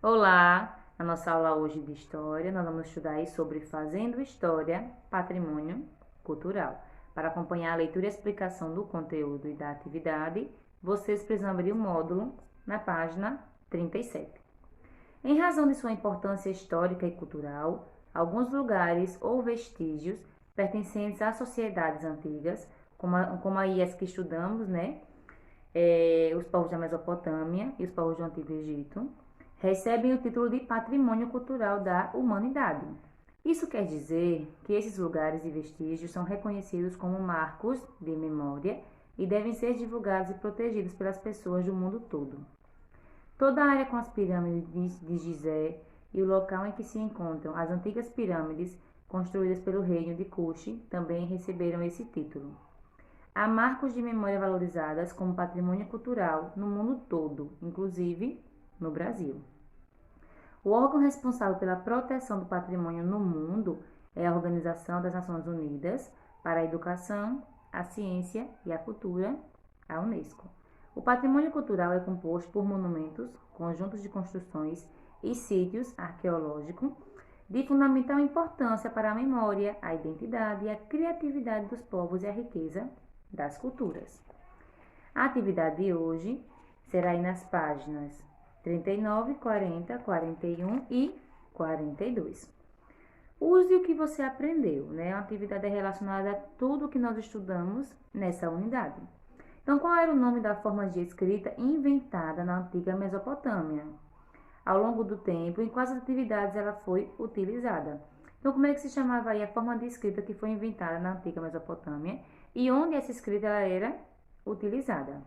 Olá! Na nossa aula hoje de História, nós vamos estudar aí sobre Fazendo História, Patrimônio Cultural. Para acompanhar a leitura e explicação do conteúdo e da atividade, vocês precisam abrir o módulo na página 37. Em razão de sua importância histórica e cultural, alguns lugares ou vestígios pertencentes a sociedades antigas, como aí as que estudamos, né? Os povos da Mesopotâmia e os povos do Antigo Egito, recebem o título de Patrimônio Cultural da Humanidade. Isso quer dizer que esses lugares e vestígios são reconhecidos como marcos de memória e devem ser divulgados e protegidos pelas pessoas do mundo todo. Toda a área com as pirâmides de Gizé e o local em que se encontram as antigas pirâmides construídas pelo reino de Kush também receberam esse título. Há marcos de memória valorizadas como patrimônio cultural no mundo todo, inclusive no Brasil. O órgão responsável pela proteção do patrimônio no mundo é a Organização das Nações Unidas para a Educação, a Ciência e a Cultura, a Unesco. O patrimônio cultural é composto por monumentos, conjuntos de construções e sítios arqueológicos de fundamental importância para a memória, a identidade e a criatividade dos povos e a riqueza das culturas. A atividade de hoje será aí nas páginas 39, 40, 41 e 42. Use o que você aprendeu, né? A atividade é relacionada a tudo o que nós estudamos nessa unidade. Então, qual era o nome da forma de escrita inventada na antiga Mesopotâmia? Ao longo do tempo, em quais atividades ela foi utilizada? Então, como é que se chamava aí a forma de escrita que foi inventada na antiga Mesopotâmia e onde essa escrita ela era utilizada?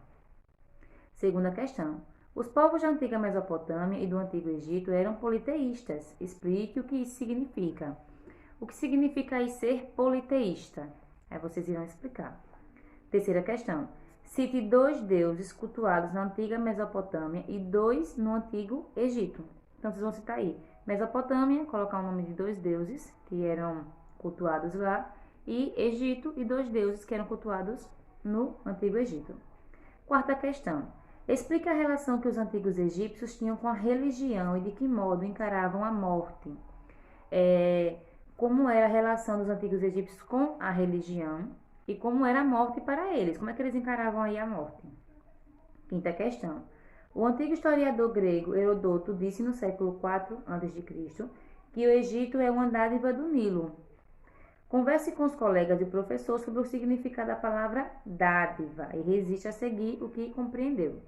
Segunda questão. Os povos da antiga Mesopotâmia e do Antigo Egito eram politeístas. Explique o que isso significa. O que significa aí ser politeísta? Aí vocês irão explicar. Terceira questão. Cite 2 deuses cultuados na antiga Mesopotâmia e 2 no Antigo Egito. Então, vocês vão citar aí. Mesopotâmia, colocar o nome de 2 deuses que eram cultuados lá. E Egito, e 2 deuses que eram cultuados no Antigo Egito. Quarta questão. Explique a relação que os antigos egípcios tinham com a religião e de que modo encaravam a morte. Como era a relação dos antigos egípcios com a religião e como era a morte para eles. Como é que eles encaravam aí a morte? Quinta questão. O antigo historiador grego Herodoto disse no século IV a.C. que o Egito é uma dádiva do Nilo. Converse com os colegas e o professor sobre o significado da palavra dádiva e resiste a seguir o que compreendeu.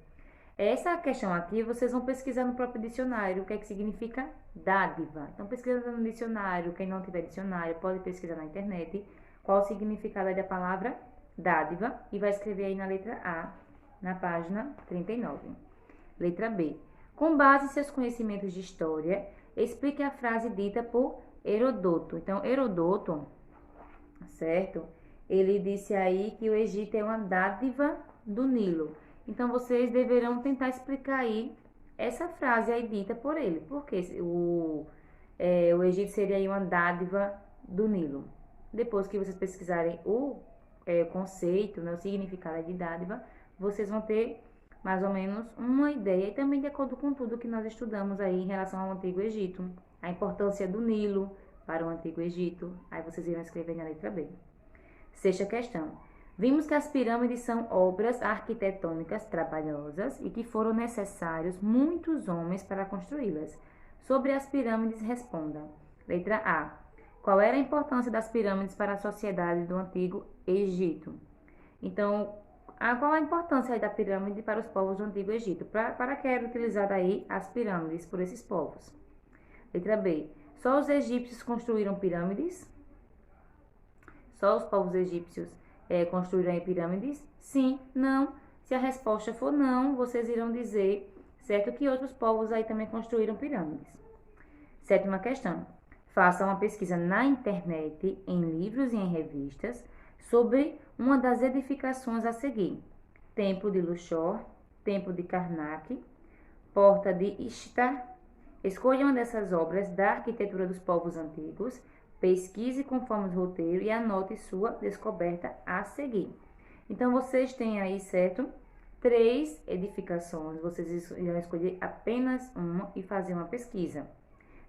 Essa questão aqui vocês vão pesquisar no próprio dicionário o que é que significa dádiva. Então pesquisa no dicionário, quem não tiver dicionário pode pesquisar na internet qual o significado da palavra dádiva e vai escrever aí na letra A, na página 39. Letra B. Com base em seus conhecimentos de história, explique a frase dita por Herodoto. Então, Herodoto, certo? Ele disse aí que o Egito é uma dádiva do Nilo. Então, vocês deverão tentar explicar aí essa frase aí dita por ele. Porque o Egito seria aí uma dádiva do Nilo. Depois que vocês pesquisarem o conceito, né, o significado de dádiva, vocês vão ter mais ou menos uma ideia. E também de acordo com tudo que nós estudamos aí em relação ao Antigo Egito. A importância do Nilo para o Antigo Egito. Aí vocês irão escrever na letra B. Sexta questão. Vimos que as pirâmides são obras arquitetônicas trabalhosas e que foram necessários muitos homens para construí-las. Sobre as pirâmides, responda. Letra A. Qual era a importância das pirâmides para a sociedade do Antigo Egito? Então, qual a importância da pirâmide para os povos do Antigo Egito? Para que eram utilizadas aí as pirâmides por esses povos? Letra B. Só os egípcios construíram pirâmides? Só os povos egípcios construíram pirâmides? Sim, não. Se a resposta for não, vocês irão dizer, certo, que outros povos aí também construíram pirâmides. Sétima questão. Faça uma pesquisa na internet, em livros e em revistas, sobre uma das edificações a seguir. Templo de Luxor, Templo de Karnak, Porta de Ishtar. Escolha uma dessas obras da arquitetura dos povos antigos, pesquise conforme o roteiro e anote sua descoberta a seguir. Então, vocês têm aí, certo, 3 edificações. Vocês irão escolher apenas uma e fazer uma pesquisa.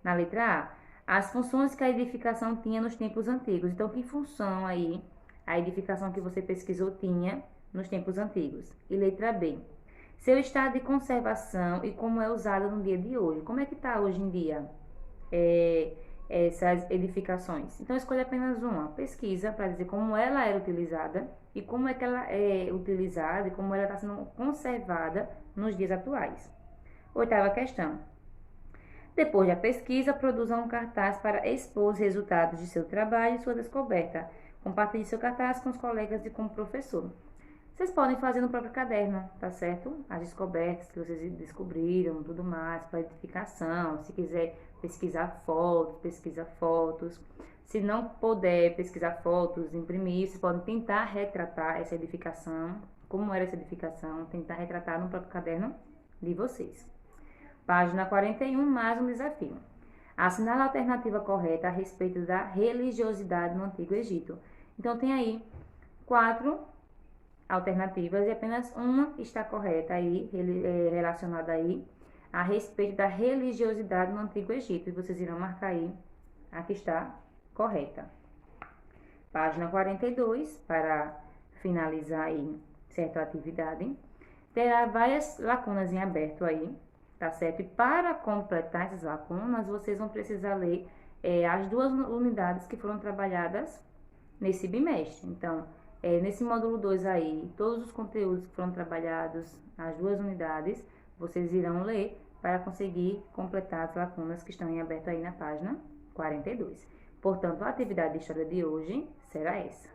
Na letra A, as funções que a edificação tinha nos tempos antigos. Então, que função aí a edificação que você pesquisou tinha nos tempos antigos? E letra B, seu estado de conservação e como é usada no dia de hoje. Como é que está hoje em dia essas edificações? Então, escolha apenas uma. Pesquisa para dizer como ela era utilizada e como é que ela é utilizada e como ela está sendo conservada nos dias atuais. 8ª questão. Depois da pesquisa, produza um cartaz para expor os resultados de seu trabalho e sua descoberta. Compartilhe seu cartaz com os colegas e com o professor. Vocês podem fazer no próprio caderno, tá certo? As descobertas que vocês descobriram, tudo mais, para edificação. Se quiser pesquisar fotos, pesquisa fotos. Se não puder pesquisar fotos, imprimir, vocês podem tentar retratar essa edificação, como era essa edificação, tentar retratar no próprio caderno de vocês. Página 41, mais um desafio. Assinale a alternativa correta a respeito da religiosidade no Antigo Egito. Então, tem aí 4 alternativas e apenas uma está correta aí, relacionada aí a respeito da religiosidade no Antigo Egito. E vocês irão marcar aí a que está correta. Página 42, para finalizar aí certa atividade. Terá várias lacunas em aberto aí, tá certo? E para completar essas lacunas, vocês vão precisar ler as 2 unidades que foram trabalhadas nesse bimestre. Então, nesse módulo 2 aí, todos os conteúdos que foram trabalhados, as 2 unidades, vocês irão ler para conseguir completar as lacunas que estão em aberto aí na página 42. Portanto, a atividade de história de hoje será essa.